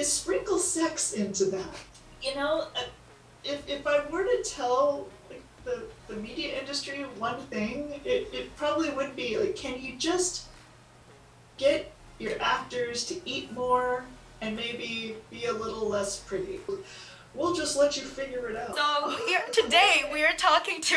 is sprinkle sex into that. You know, if I were to tell like the media industry one thing, it probably would be like, can you just get your actors to eat more and maybe be a little less pretty? We'll just let you figure it out. So today we are talking to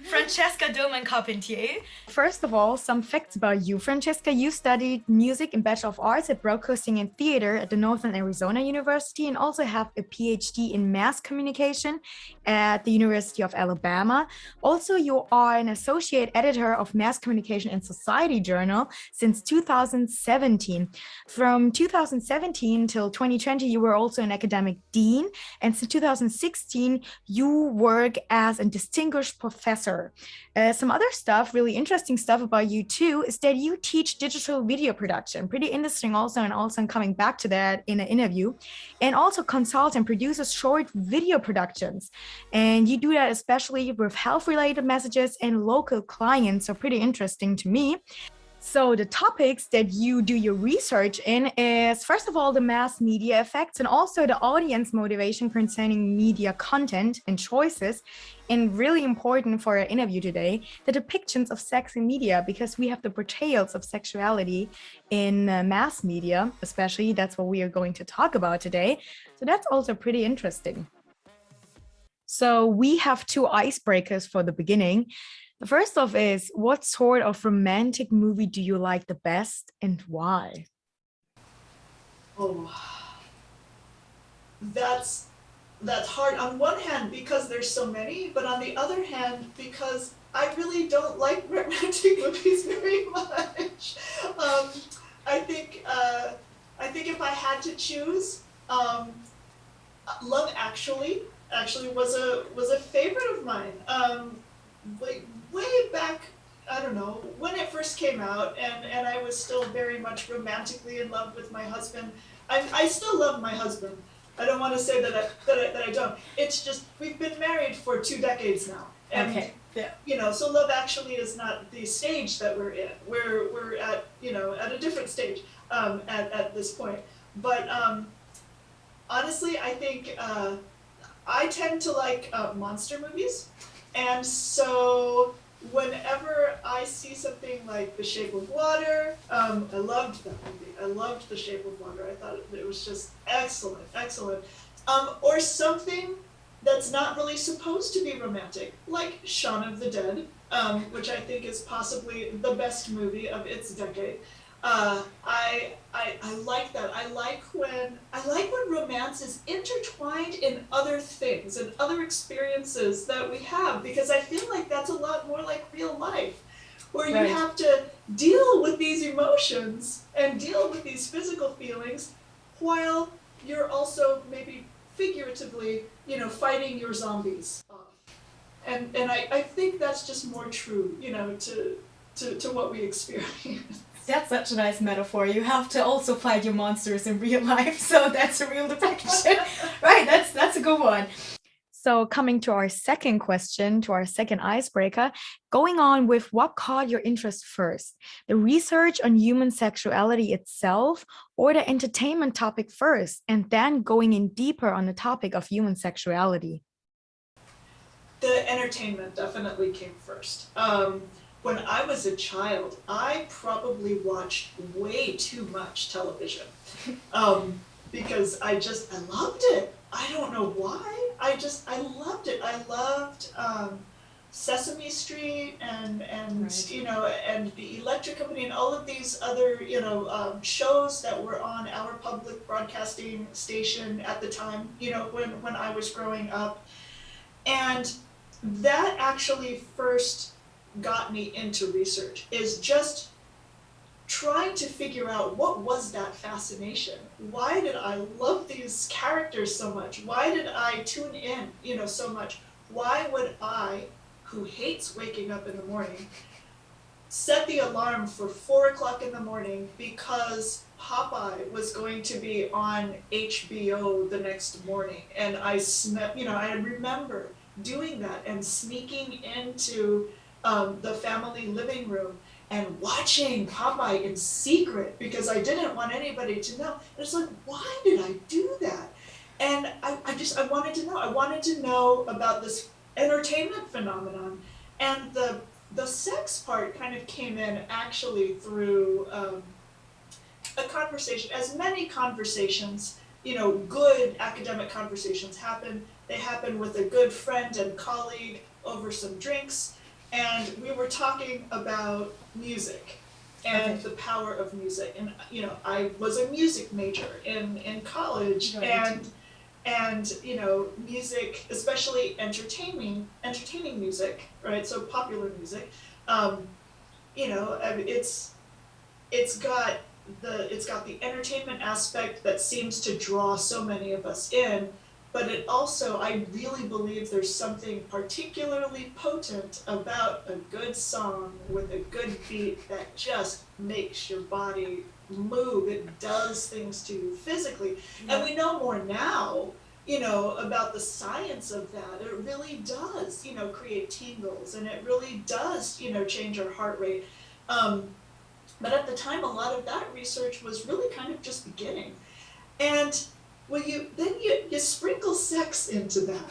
Francesca Dillman Carpentier. First of all, some facts about you. Francesca, you studied music and Bachelor of Arts at Broadcasting and Theater at the Northern Arizona University and also have a PhD in mass communication at the University of Alabama. Also, you are an associate editor of Mass Communication and Society Journal since 2017. From 2017 till 2020, you were also an academic dean. And since 2016, you work as a distinguished professor. Some other stuff, really interesting stuff about you too, is that you teach digital video production. Pretty interesting also, and also I'm coming back to that in an interview. And also consult and produces short video productions. And you do that especially with health-related messages and local clients, so pretty interesting to me. So the topics that you do your research in is, first of all, the mass media effects and also the audience motivation concerning media content and choices. And really important for our interview today, the depictions of sex in media, because we have the portrayals of sexuality in mass media, especially. That's what we are going to talk about today. So that's also pretty interesting. So we have two icebreakers for the beginning. The first off is, what sort of romantic movie do you like the best and why? Oh, that's hard. On one hand, because there's so many, but on the other hand, because I really don't like romantic movies very much. I think if I had to choose, Love actually was a favorite of mine. Like way back, I don't know, when it first came out, and I was still very much romantically in love with my husband. I still love my husband. I don't want to say that I don't. It's just we've been married for 2 decades now. And, Okay. Yeah. you know, so Love Actually is not the stage that we're in. We're at, you know, at a different stage at this point. But honestly, I think I tend to like monster movies. And so whenever I see something like The Shape of Water, I loved that movie. I loved The Shape of Water. I thought it was just excellent, excellent. Or something that's not really supposed to be romantic, like Shaun of the Dead, which I think is possibly the best movie of its decade. I like that. I like when romance is intertwined in other things and other experiences that we have, because I feel like that's a lot more like real life, where you Right. have to deal with these emotions and deal with these physical feelings while you're also maybe figuratively, you know, fighting your zombies off. And I think that's just more true, you know, to what we experience. That's such a nice metaphor. You have to also fight your monsters in real life, so that's a real depiction. Right, that's a good one. So coming to our second question, to our second icebreaker, going on with what caught your interest first, the research on human sexuality itself or the entertainment topic first, and then going in deeper on the topic of human sexuality? The entertainment definitely came first. When I was a child, I probably watched way too much television, because I loved it. I don't know why. I loved it. I loved Sesame Street and Right. you know, and the Electric Company and all of these other, you know, shows that were on our public broadcasting station at the time, you know, when I was growing up. And that actually first got me into research, is just trying to figure out what was that fascination. Why did I love these characters so much? Why did I tune in, you know, so much? Why would I, who hates waking up in the morning, set the alarm for 4 o'clock in the morning because Popeye was going to be on HBO the next morning? And you know, I remember doing that and sneaking into the family living room and watching Popeye in secret because I didn't want anybody to know. And it's like, why did I do that? And I wanted to know. I wanted to know about this entertainment phenomenon. And the sex part kind of came in actually through a conversation, as many conversations, good academic conversations happen. They happen with a good friend and colleague over some drinks, and we were talking about music and the power of music. And I was a music major in college, and music, especially entertaining music, right? So popular music, it's got the entertainment aspect that seems to draw so many of us in, but it also, I really believe there's something particularly potent about a good song with a good beat that just makes your body move. It does things to you physically. Yeah. And we know more now, about the science of that. It really does, create tingles, and it really does, change our heart rate. But at the time, a lot of that research was really kind of just beginning. And well, you sprinkle sex into that,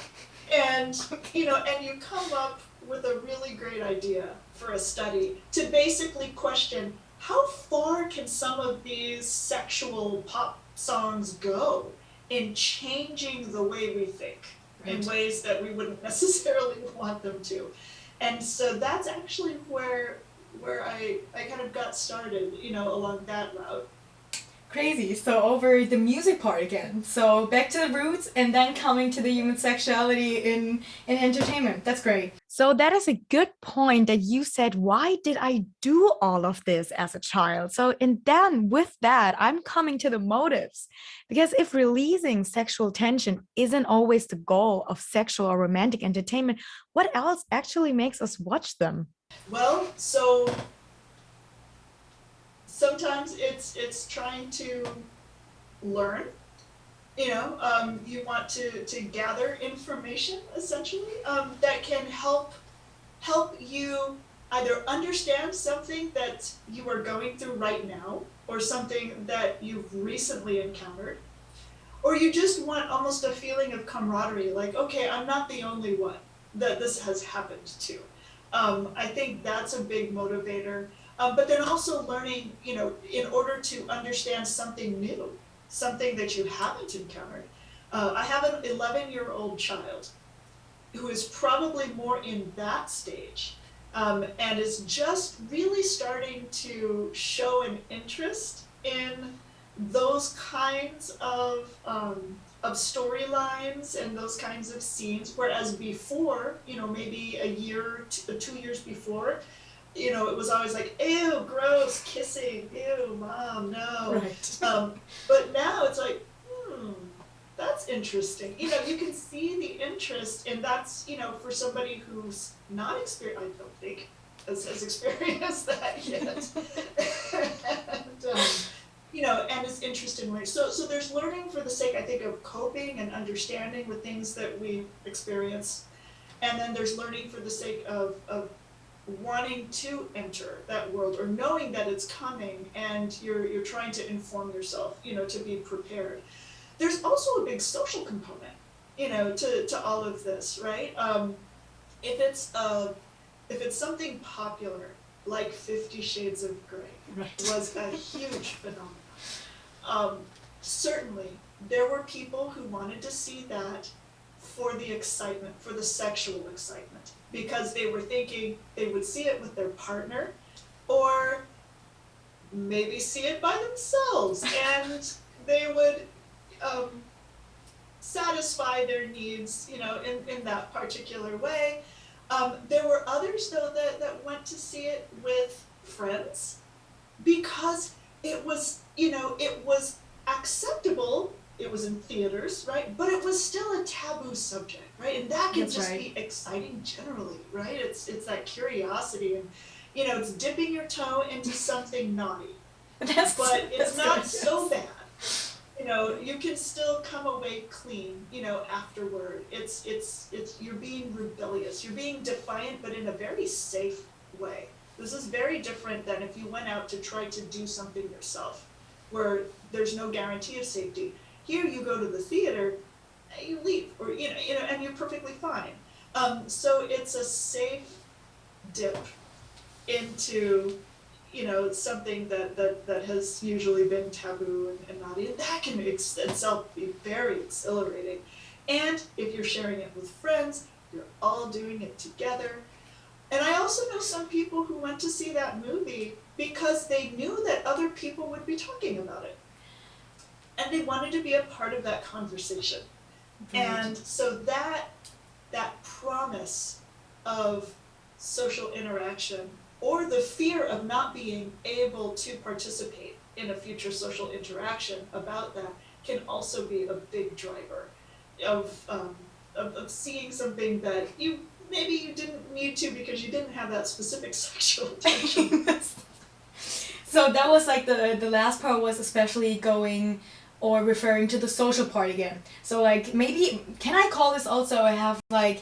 and and you come up with a really great idea for a study to basically question how far can some of these sexual pop songs go in changing the way we think, right, in ways that we wouldn't necessarily want them to. And so that's actually where I kind of got started, along that route. Crazy. So over the music part again. So back to the roots and then coming to the human sexuality in entertainment. That's great. So that is a good point that you said, why did I do all of this as a child? So, and then with that, I'm coming to the motives. Because if releasing sexual tension isn't always the goal of sexual or romantic entertainment, what else actually makes us watch them? Well, so sometimes it's trying to learn. You want to gather information, essentially, that can help you either understand something that you are going through right now, or something that you've recently encountered, or you just want almost a feeling of camaraderie, like, okay, I'm not the only one that this has happened to. I think that's a big motivator. But then also learning, in order to understand something new, something that you haven't encountered. I have an 11-year-old child who is probably more in that stage, and is just really starting to show an interest in those kinds of storylines and those kinds of scenes, whereas before, maybe a year, 2 years before, it was always like, ew, gross, kissing, ew, mom, no. Right. But now it's like, that's interesting. You can see the interest, and that's, for somebody who's not experienced, I don't think, has experienced that yet. And is interested in learning. So there's learning for the sake, I think, of coping and understanding the things that we experience. And then there's learning for the sake of wanting to enter that world, or knowing that it's coming, and you're trying to inform yourself, to be prepared. There's also a big social component, to all of this, right? If it's something popular, like 50 Shades of Grey, right, was a huge phenomenon. Certainly, there were people who wanted to see that for the excitement, for the sexual excitement, because they were thinking they would see it with their partner, or maybe see it by themselves, and they would satisfy their needs, in that particular way. There were others, though, that went to see it with friends, because it was, it was acceptable. It was in theaters, right? But it was still a taboo subject, right? And that can That's just right. be exciting generally, right? It's that curiosity, and it's dipping your toe into something naughty. But it's not so bad. You can still come away clean, afterward. It's you're being rebellious, you're being defiant, but in a very safe way. This is very different than if you went out to try to do something yourself, where there's no guarantee of safety. Here you go to the theater, you leave, or and you're perfectly fine. So it's a safe dip into something that has usually been taboo and not, and that can itself be very exhilarating. And if you're sharing it with friends, you're all doing it together. And I also know some people who went to see that movie because they knew that other people would be talking about it. And they wanted to be a part of that conversation. Right. And so that promise of social interaction, or the fear of not being able to participate in a future social interaction about that, can also be a big driver of seeing something that maybe you didn't need to because you didn't have that specific sexual attention. So that was like the last part was especially going or referring to the social part again. So like maybe, can I call this also, I have like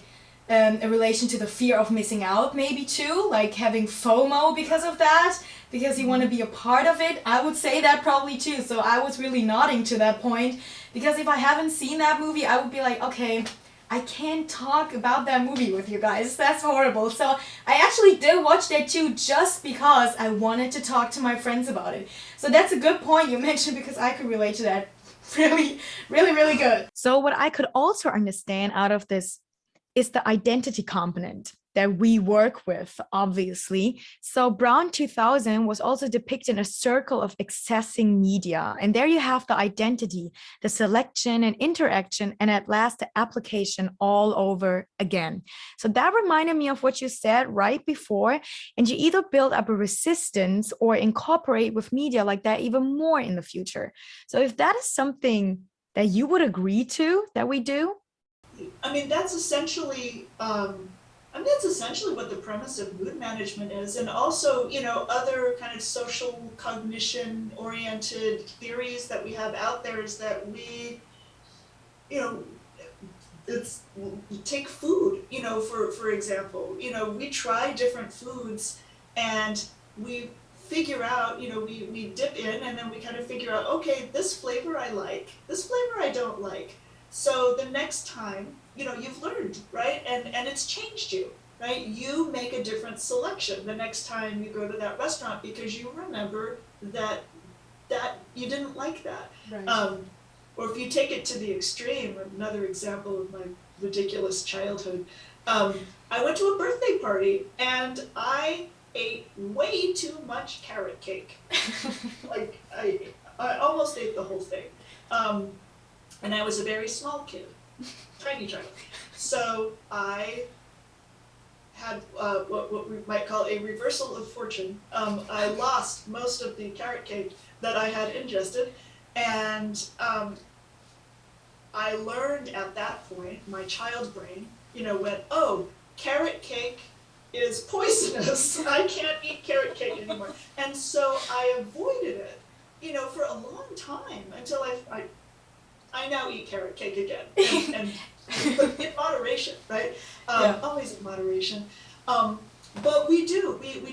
a relation to the fear of missing out maybe too, like having FOMO because of that, because you want to be a part of it. I would say that probably too. So I was really nodding to that point, because if I haven't seen that movie, I would be like, okay, I can't talk about that movie with you guys. That's horrible. So I actually did watch that too, just because I wanted to talk to my friends about it. So that's a good point you mentioned, because I could relate to that really, really, really good. So what I could also understand out of this is the identity component that we work with, obviously. So Brown 2000 was also depicting a circle of accessing media. And there you have the identity, the selection and interaction, and at last the application all over again. So that reminded me of what you said right before. And you either build up a resistance or incorporate with media like that even more in the future. So if that is something that you would agree to that we do, I mean, that's essentially what the premise of mood management is. And also, other kind of social cognition oriented theories that we have out there is that we, it's, take food, for example, we try different foods and we figure out, we dip in and then we kind of figure out, okay, this flavor I like, this flavor I don't like. So the next time, you've learned, right? And it's changed you, right? You make a different selection the next time you go to that restaurant because you remember that you didn't like that. Right. Or if you take it to the extreme, another example of my ridiculous childhood, I went to a birthday party and I ate way too much carrot cake. Like I almost ate the whole thing. And I was a very small kid, tiny child. So I had what we might call a reversal of fortune. I lost most of the carrot cake that I had ingested, and I learned at that point, my child brain, went, oh, carrot cake is poisonous. I can't eat carrot cake anymore. And so I avoided it, for a long time until I now eat carrot cake again, and but in moderation, right? Yeah. Always in moderation. But we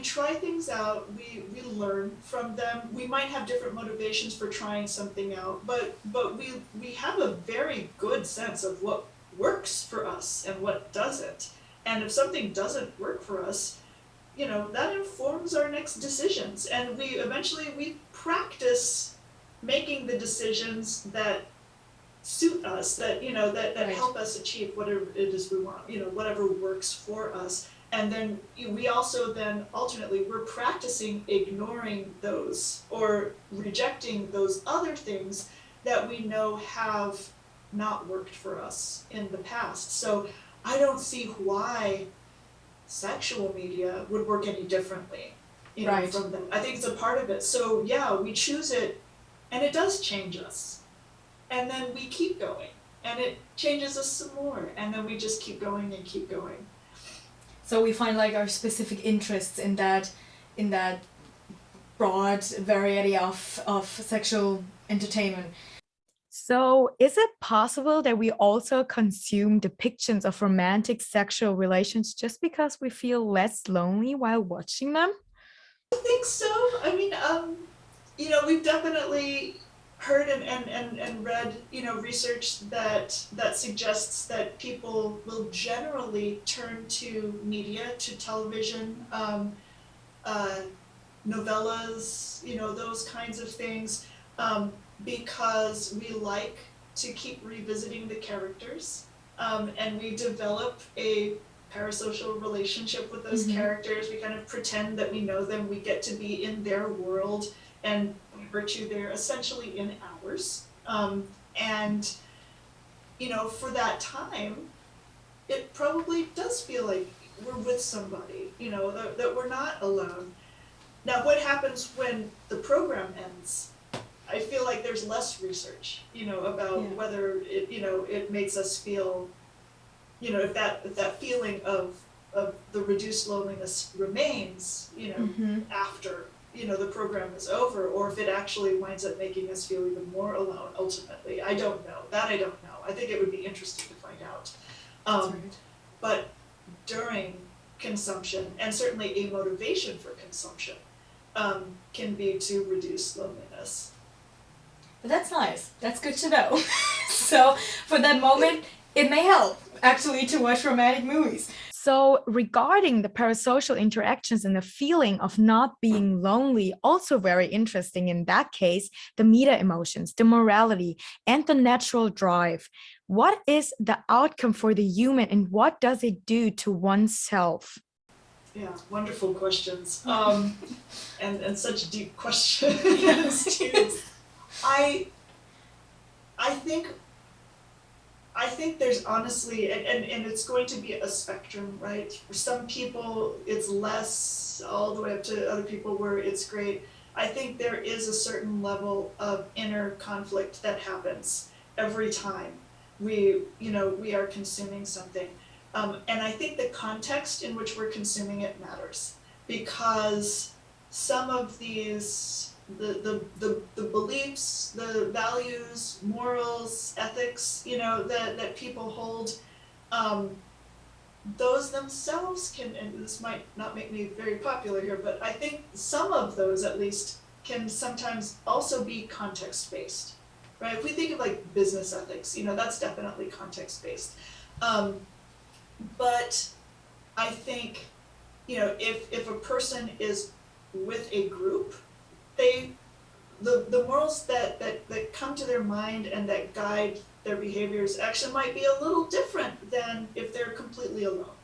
try things out, we learn from them. We might have different motivations for trying something out, but we have a very good sense of what works for us and what doesn't. And if something doesn't work for us, that informs our next decisions. And we practice making the decisions that suit us, that right. help us achieve whatever it is we want, whatever works for us. And then we also then alternately, we're practicing ignoring those or rejecting those other things that we know have not worked for us in the past. So I don't see why sexual media would work any differently, right. from them. I think it's a part of it. So yeah, we choose it and it does change us. And then we keep going and it changes us some more. And then we just keep going and keep going. So we find like our specific interests in that broad variety of sexual entertainment. So is it possible that we also consume depictions of romantic sexual relations just because we feel less lonely while watching them? I think so. I mean, we've definitely heard and read, research that suggests that people will generally turn to media, to television, uh, novellas, those kinds of things, because we like to keep revisiting the characters, and we develop a parasocial relationship with those characters. We kind of pretend that we know them. We get to be in their world, and by virtue, they're essentially in ours. And for that time, it probably does feel like we're with somebody, that we're not alone. Now, what happens when the program ends? I feel like there's less research, about whether it makes us feel, if that feeling of the reduced loneliness remains, after, the program is over, or if it actually winds up making us feel even more alone ultimately. I don't know. That I don't know. I think it would be interesting to find out. But during consumption, and certainly a motivation for consumption, can be to reduce loneliness. But that's nice. That's good to know. So for that moment, it may help actually to watch romantic movies. So regarding the parasocial interactions and the feeling of not being lonely, also very interesting in that case, the meta emotions, the morality, and the natural drive. What is the outcome for the human and what does it do to oneself? Yeah, wonderful questions. And such deep questions too. I think there's honestly, and it's going to be a spectrum, right? For some people, it's less, all the way up to other people where it's great. I think there is a certain level of inner conflict that happens every time we are consuming something. And I think the context in which we're consuming it matters, because some of these, the beliefs, the values, morals, ethics, that people hold, those themselves can, and this might not make me very popular here, but I think some of those at least can sometimes also be context-based, right? If we think of like business ethics, that's definitely context-based. But I think, if a person is with a group, the morals that come to their mind and that guide their behaviors actually might be a little different than if they're completely alone.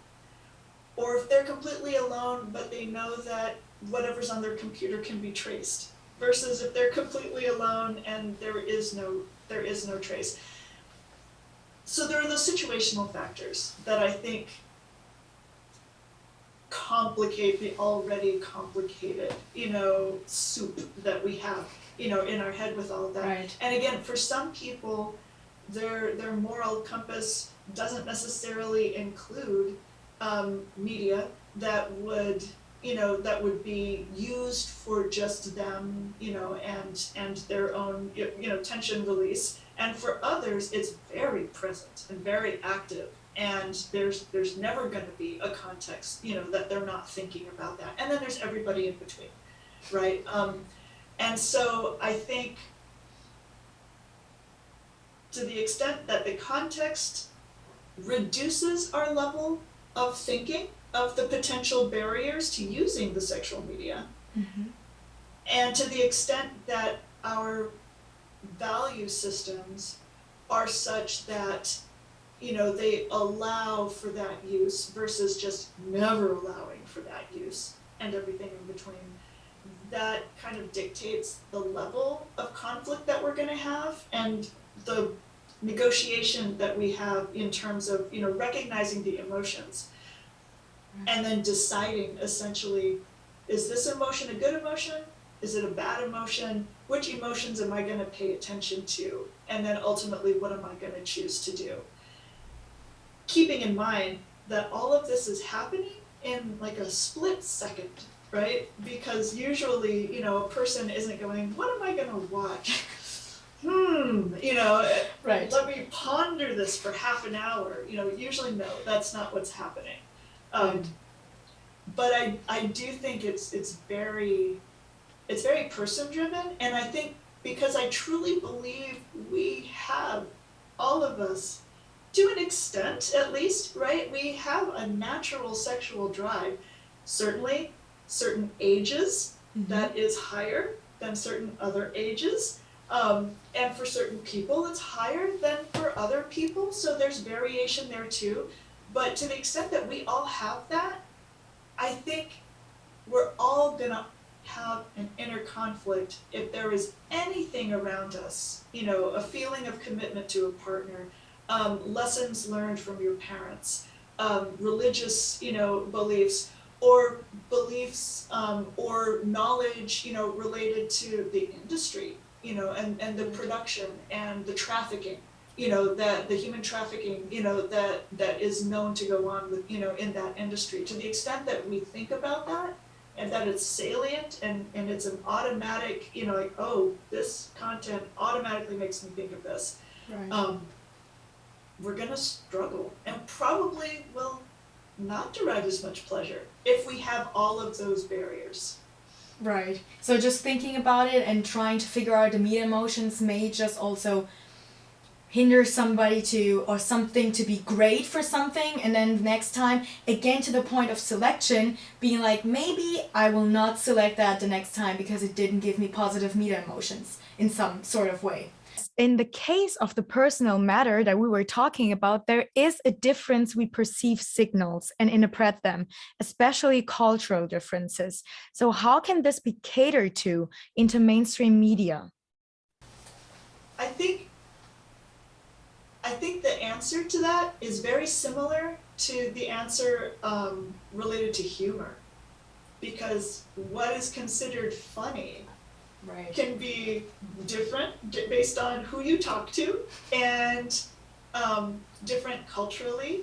Or if they're completely alone, but they know that whatever's on their computer can be traced, versus if they're completely alone and there is no trace. So there are those situational factors that I think complicate the already complicated, soup that we have, in our head with all of that. Right. And again, for some people, their moral compass doesn't necessarily include media that would be used for just them, and their own, tension release. And for others, it's very present and very active. And there's never going to be a context, that they're not thinking about that. And then there's everybody in between, right? And so I think, to the extent that the context reduces our level of thinking of the potential barriers to using the sexual media, and to the extent that our value systems are such that they allow for that use versus just never allowing for that use and everything in between, that kind of dictates the level of conflict that we're going to have and the negotiation that we have in terms of, recognizing the emotions and then deciding essentially, is this emotion a good emotion? Is it a bad emotion? Which emotions am I going to pay attention to? And then ultimately, what am I going to choose to do? Keeping in mind that all of this is happening in like a split second, right? Because usually, a person isn't going, what am I going to watch? Right. Let me ponder this for half an hour. Usually no, that's not what's happening. but I do think it's very person driven, and I think because I truly believe we have, all of us, to an extent at least, right? We have a natural sexual drive. Certainly, certain ages that is higher than certain other ages. And for certain people, it's higher than for other people. So there's variation there too. But to the extent that we all have that, I think we're all gonna have an inner conflict if there is anything around us, a feeling of commitment to a partner, lessons learned from your parents, religious, beliefs, or beliefs, or knowledge, related to the industry, and the production and the trafficking, that the human trafficking, that is known to go on with, in that industry. To the extent that we think about that, and that it's salient and it's an automatic, like, oh, this content automatically makes me think of this. Right. We're gonna struggle and probably will not derive as much pleasure if we have all of those barriers. Right. So just thinking about it and trying to figure out the media emotions may just also hinder somebody to, or something to be great for something, and then next time again to the point of selection being like, maybe I will not select that the next time because it didn't give me positive media emotions in some sort of way. In the case of the personal matter that we were talking about, there is a difference. We perceive signals and interpret them, especially cultural differences. So how can this be catered to into mainstream media? I think the answer to that is very similar to the answer related to humor, because what is considered funny can be different based on who you talk to, and different culturally.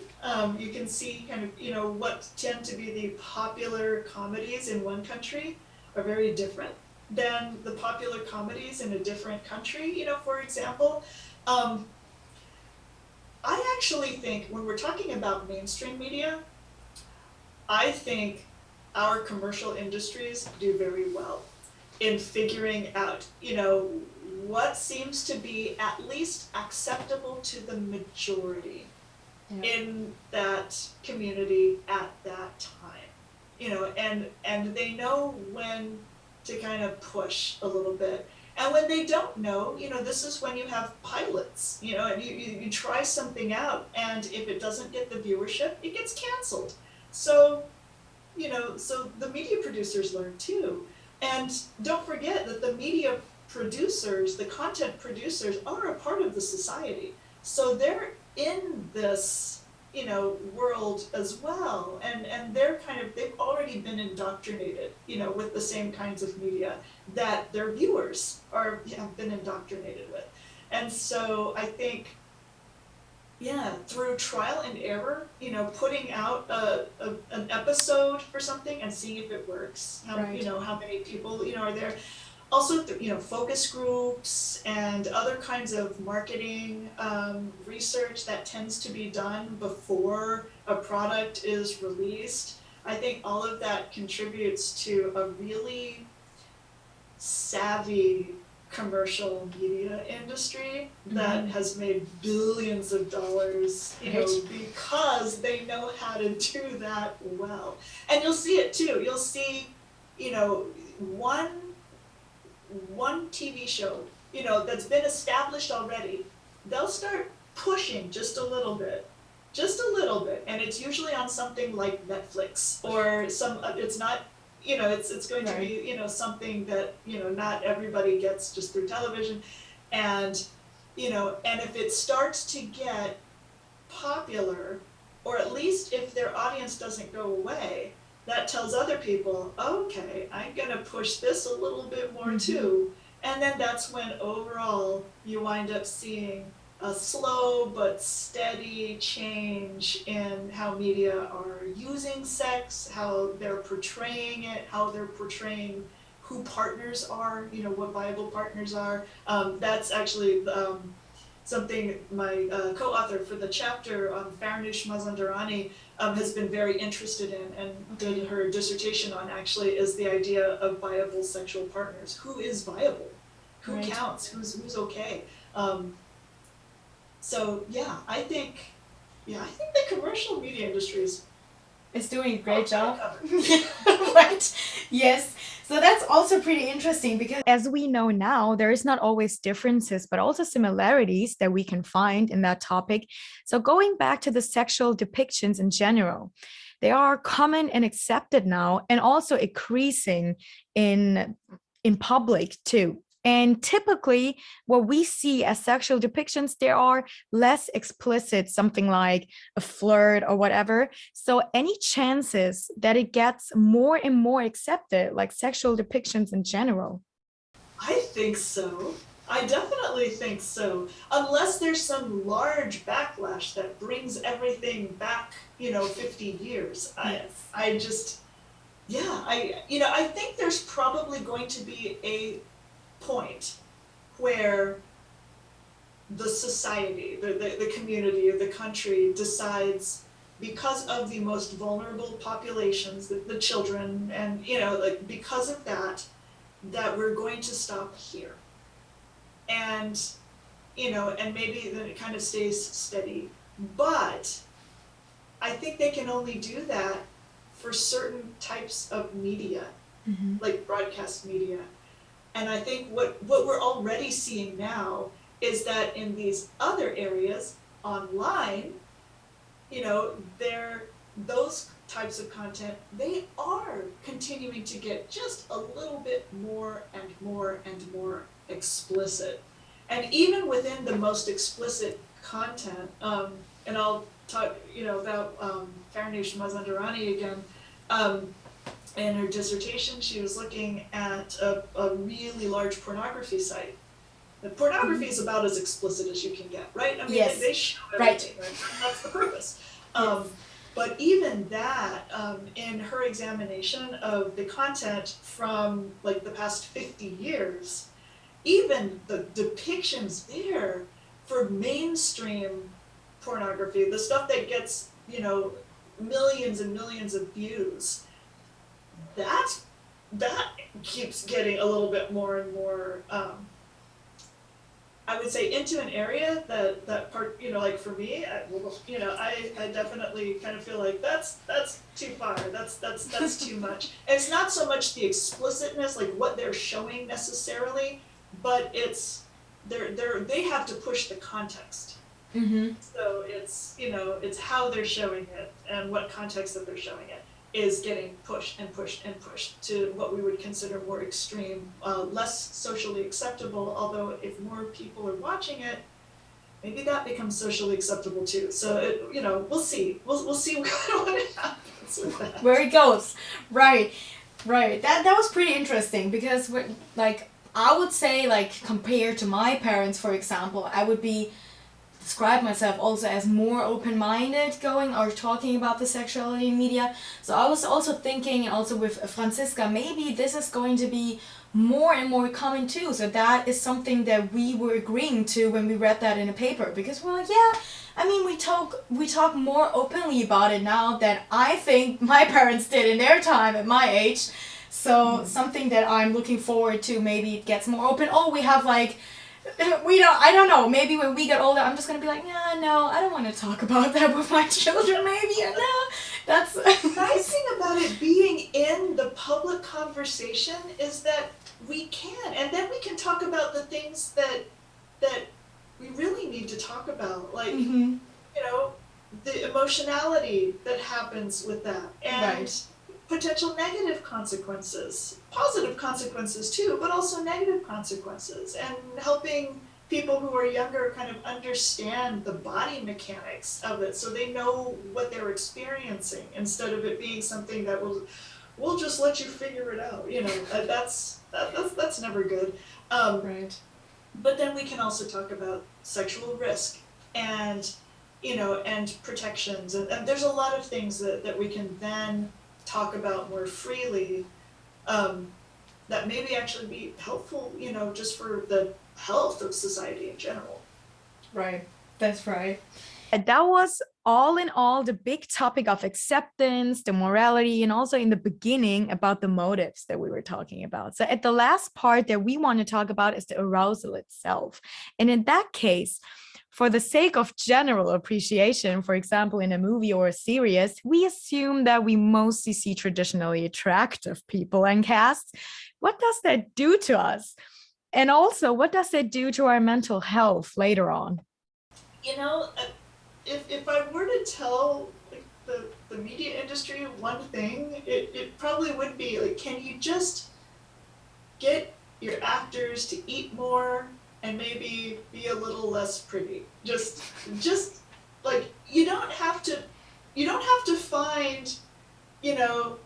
You can see kind of, what tend to be the popular comedies in one country are very different than the popular comedies in a different country. For example, I actually think when we're talking about mainstream media, I think our commercial industries do very well in figuring out, what seems to be at least acceptable to the majority in that community at that time. And they know when to kind of push a little bit. And when they don't know, this is when you have pilots, and you try something out, and if it doesn't get the viewership, it gets canceled. So, so the media producers learn too. And don't forget that the media producers, the content producers, are a part of the society. So they're in this, world as well. And they've already been indoctrinated, with the same kinds of media that their viewers have been indoctrinated with. And so I think, through trial and error, putting out an episode for something and seeing if it works, how many people, are there. Also, focus groups and other kinds of marketing research that tends to be done before a product is released. I think all of that contributes to a really savvy commercial media industry that has made billions of dollars, because they know how to do that well. And you'll see it too. You'll see, one TV show, that's been established already, they'll start pushing just a little bit, and it's usually on something like Netflix or it's not, it's going to be, something that, not everybody gets just through television. And, and if it starts to get popular, or at least if their audience doesn't go away, that tells other people, okay, I'm gonna push this a little bit more too. And then that's when overall you wind up seeing a slow but steady change in how media are using sex, how they're portraying it, how they're portraying who partners are, what viable partners are. That's actually something my co-author for the chapter on Farnoosh Mazandarani has been very interested in and did her dissertation on, actually, is the idea of viable sexual partners. Who is viable? Who counts? Who's okay? So yeah, I think the commercial media industry is doing a great job. Right. Yes. So that's also pretty interesting because, as we know now, there is not always differences, but also similarities that we can find in that topic. So going back to the sexual depictions in general, they are common and accepted now, and also increasing in public too. And typically, what we see as sexual depictions, they are less explicit, something like a flirt or whatever. So, any chances that it gets more and more accepted, like sexual depictions in general? I think so. I definitely think so. Unless there's some large backlash that brings everything back, 50 years. Yes. I think there's probably going to be a point where the society, the community, or the country decides, because of the most vulnerable populations, the children, and because of that we're going to stop here. And and maybe then it kind of stays steady. But I think they can only do that for certain types of media, like broadcast media. And I think what we're already seeing now is that in these other areas, online, those types of content, they are continuing to get just a little bit more and more and more explicit. And even within the most explicit content, and I'll talk, about Farnoosh Mazandarani again. In her dissertation, she was looking at a really large pornography site. The pornography is about as explicit as you can get, right? I mean, Yes. they show everything, right? That's the purpose. But even that, in her examination of the content from like the past 50 years, even the depictions there for mainstream pornography, the stuff that gets, millions and millions of views, that keeps getting a little bit more and more, I would say, into an area that part, like for me, I definitely kind of feel like that's too far. That's too much. And it's not so much the explicitness, like what they're showing necessarily, but it's they have to push the context. So it's how they're showing it and what context that they're showing it is getting pushed and pushed and pushed to what we would consider more extreme, less socially acceptable, although if more people are watching it, maybe that becomes socially acceptable too. So, we'll see. We'll see what happens with that. Where it goes. Right. That was pretty interesting because, I would say, compared to my parents, for example, I would describe myself also as more open-minded going or talking about the sexuality in media. So I was also thinking, and also with Francisca, maybe this is going to be more and more common too. So that is something that we were agreeing to when we read that in a paper, because we talk more openly about it now than I think my parents did in their time at my age. So something that I'm looking forward to, maybe it gets more open. Oh, we have I don't know, maybe when we get older, I'm just gonna be like, yeah, no, I don't want to talk about that with my children, maybe, no, that's... The nice thing about it being in the public conversation is that we can, and then we can talk about the things that we really need to talk about, like, the emotionality that happens with that, and potential negative consequences, positive consequences too, but also negative consequences, and helping people who are younger kind of understand the body mechanics of it so they know what they're experiencing, instead of it being something that we'll just let you figure it out. That's never good. But then we can also talk about sexual risk and and protections, and there's a lot of things that we can then talk about more freely, that maybe actually be helpful, just for the health of society in general. Right. That's right. And that was all in all the big topic of acceptance, the morality, and also in the beginning about the motives that we were talking about. So at the last part that we want to talk about is the arousal itself. And in that case, for the sake of general appreciation, for example, in a movie or a series, we assume that we mostly see traditionally attractive people and casts. What does that do to us? And also, what does it do to our mental health later on? You know, if I were to tell like the media industry one thing, it probably would be like, can you just get your actors to eat more and maybe be a little less pretty? Just like you don't have to find, you know,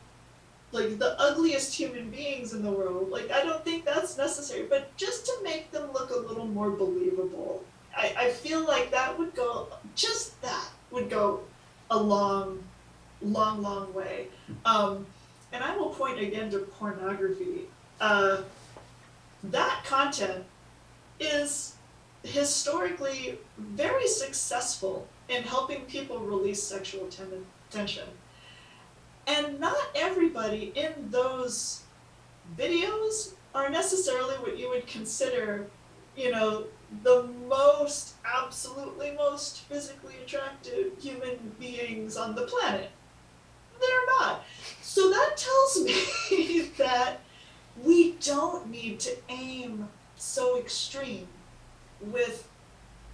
like the ugliest human beings in the world. Like I don't think that's necessary, but just to make them look a little more believable. I feel like that would go, just that would go a long way. And I will point again to pornography. That content is historically very successful in helping people release sexual tension. And not everybody in those videos are necessarily what you would consider, you know, the absolutely most physically attractive human beings on the planet. They're not. So that tells me that we don't need to aim so extreme with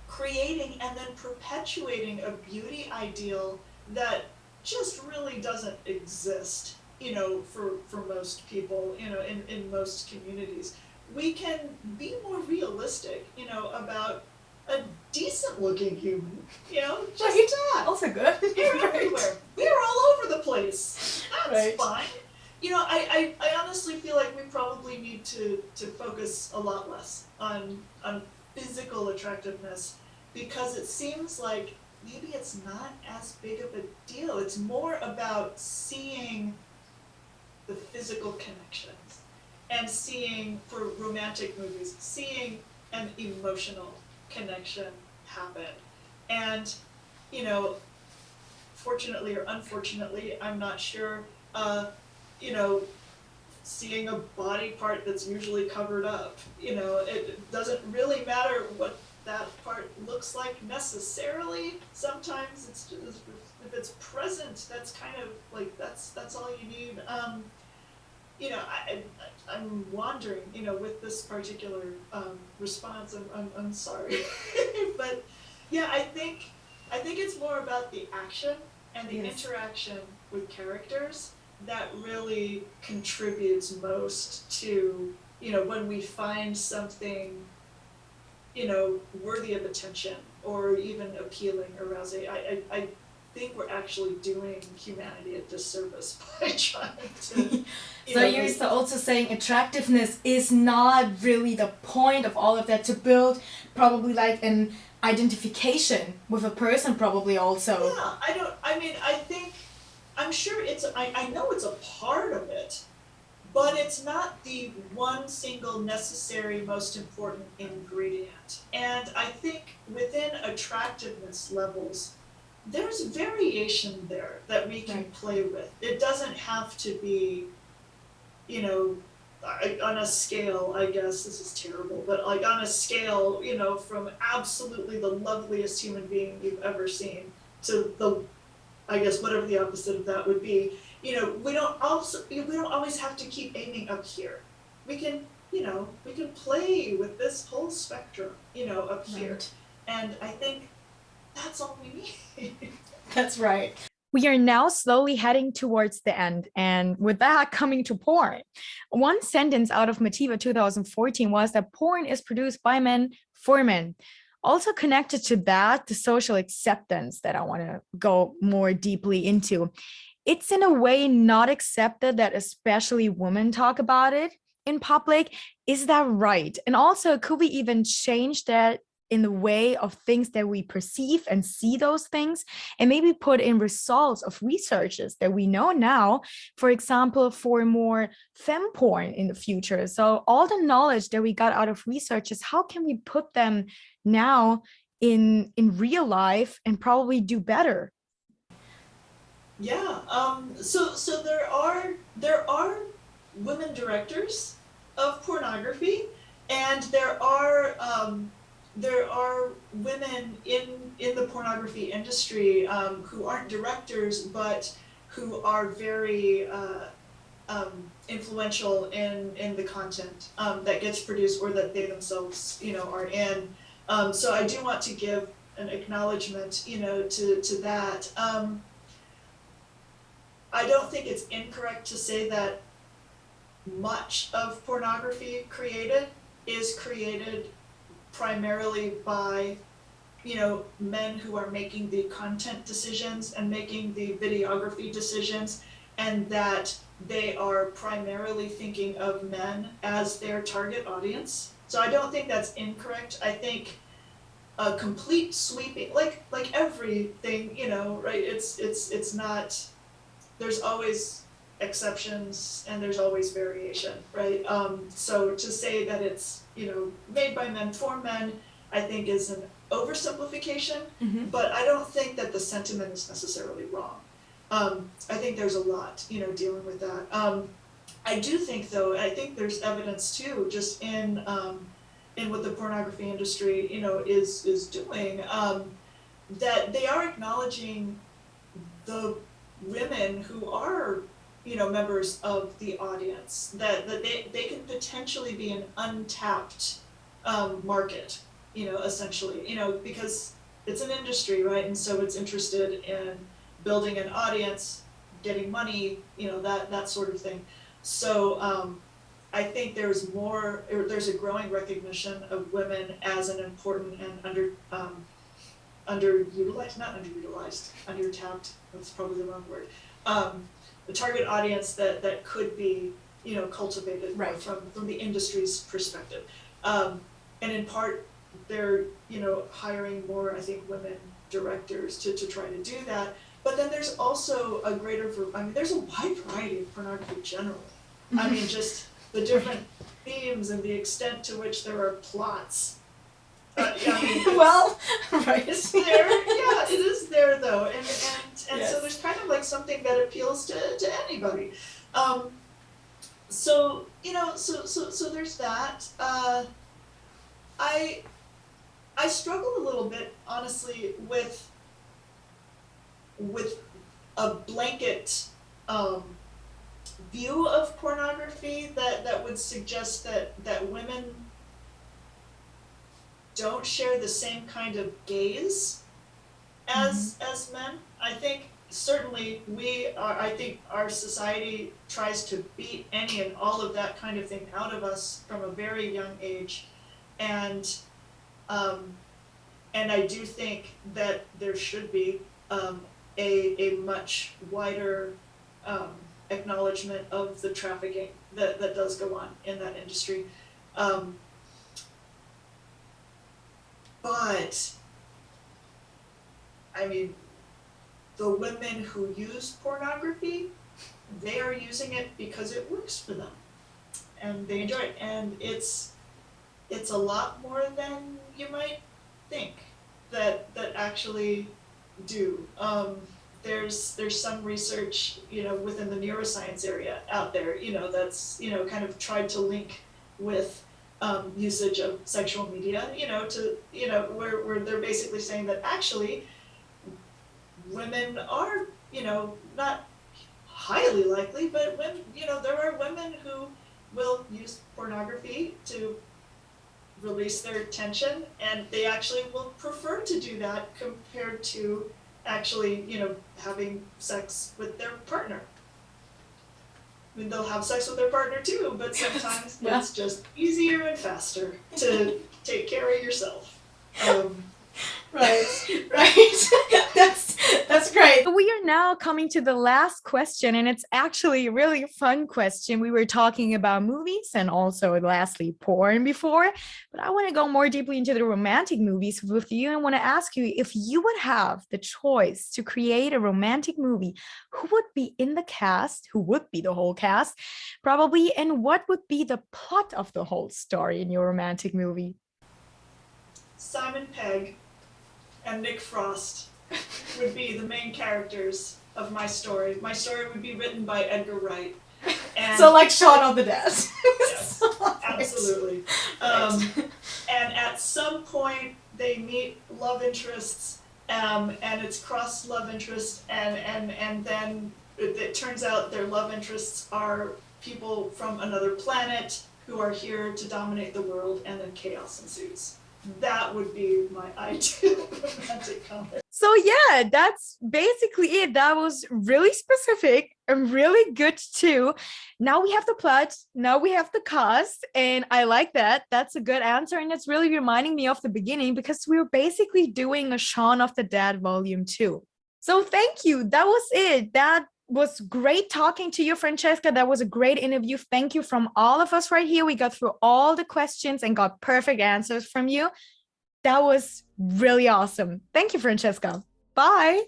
creating and then perpetuating a beauty ideal that just really doesn't exist, you know, for most people, you know, in most communities. We can be more realistic, you know, about a decent looking human, you know, just right. That. Also good. We're everywhere. We're all over the place. That's right. Fine. You know, I honestly feel like we probably need to focus a lot less on physical attractiveness, because it seems like maybe it's not as big of a deal. It's more about seeing the physical connections and seeing, for romantic movies, seeing an emotional connection happen. And, you know, fortunately or unfortunately, I'm not sure, you know, seeing a body part that's usually covered up, you know, it doesn't really matter what that part looks like necessarily. Sometimes it's just, if it's present, that's kind of like, that's all you need. You know, I'm wandering, you know, with this particular response. I'm sorry, but yeah, I think it's more about the action and the yes. interaction with characters that really contributes most to, you know, when we find something, you know, worthy of attention or even appealing, arousing. I think we're actually doing humanity a disservice by trying to. So you're also saying attractiveness is not really the point of all of that, to build probably like an identification with a person, probably also. Yeah, I'm sure I know it's a part of it, but it's not the one single necessary, most important ingredient. And I think within attractiveness levels, there's variation there that we can right. play with. It doesn't have to be, you know, on a scale, I guess this is terrible, but like on a scale, you know, from absolutely the loveliest human being you've ever seen to the, I guess, whatever the opposite of that would be. You know, we don't always have to keep aiming up here. We can, you know, we can play with this whole spectrum, you know, up right. here. And I think that's all we need. That's right. We are now slowly heading towards the end, and with that coming to porn. One sentence out of Motiva 2014 was that porn is produced by men for men. Also connected to that, the social acceptance that I want to go more deeply into. It's in a way not accepted that especially women talk about it in public. Is that right? And also, could we even change that in the way of things that we perceive and see those things, and maybe put in results of researches that we know now, for example, for more femme porn in the future? So all the knowledge that we got out of researches, how can we put them now in real life and probably do better? Yeah. So there are women directors of pornography, and there are women in the pornography industry who aren't directors, but who are very influential in the content that gets produced or that they themselves, are in. So I do want to give an acknowledgement, to that. I don't think it's incorrect to say that much of pornography is created primarily by, men who are making the content decisions and making the videography decisions, and that they are primarily thinking of men as their target audience. So I don't think that's incorrect. I think a complete sweeping, like everything, right? It's not, there's always exceptions and there's always variation, right? So to say that it's, made by men for men, I think is an oversimplification, but I don't think that the sentiment is necessarily wrong. I think there's a lot, dealing with that. I do think, though, I think there's evidence too, just in what the pornography industry, is doing, that they are acknowledging the women who are, members of the audience, that they can potentially be an untapped market, essentially, because it's an industry, right? And so it's interested in building an audience, getting money, that sort of thing. So I think there's a growing recognition of women as an important and underutilized, not underutilized, undertapped, that's probably the wrong word. The target audience that could be, cultivated more from the industry's perspective. And in part, they're, hiring more, I think, women directors to try to do that. But then there's also there's a wide variety of pornography generally. I mean, just the different themes and the extent to which there are plots. Well, right. It's there, yeah, it is there though, and Yes. so there's kind of like something that appeals to anybody. So so there's that. I struggle a little bit, honestly, with a blanket view of pornography that would suggest that women don't share the same kind of gaze as men. I think certainly I think our society tries to beat any and all of that kind of thing out of us from a very young age, and I do think that there should be a much wider acknowledgement of the trafficking that does go on in that industry. But I mean, the women who use pornography, they are using it because it works for them, and they enjoy it, and it's a lot more than you might think that actually do. There's some research, within the neuroscience area out there, that's, kind of tried to link with usage of sexual media, to, where they're basically saying that actually women are, not highly likely, but when, there are women who will use pornography to release their tension, and they actually will prefer to do that compared to actually, having sex with their partner. I mean, they'll have sex with their partner too, but sometimes it's just easier and faster to take care of yourself. Right. That's great. We are now coming to the last question, and it's actually a really fun question. We were talking about movies and also lastly porn before, but I want to go more deeply into the romantic movies with you and want to ask you, if you would have the choice to create a romantic movie, who would be in the cast, who would be the whole cast probably, and what would be the plot of the whole story in your romantic movie? Simon Pegg and Nick Frost would be the main characters of my story. My story would be written by Edgar Wright. And so like Shaun of the Dead. Yes, absolutely. Right. And at some point they meet love interests, and it's cross love interest, and then it turns out their love interests are people from another planet who are here to dominate the world, and then chaos ensues. That would be my ideal romantic comedy. So yeah, that's basically it. That was really specific and really good too. Now we have the plot, now we have the cast, and I like that. That's a good answer, and it's really reminding me of the beginning because we were basically doing a Shaun of the Dead volume 2. So thank you. That was it. That was great talking to you, Francesca. That was a great interview. Thank you from all of us right here. We got through all the questions and got perfect answers from you. That was really awesome. Thank you, Francesca. Bye.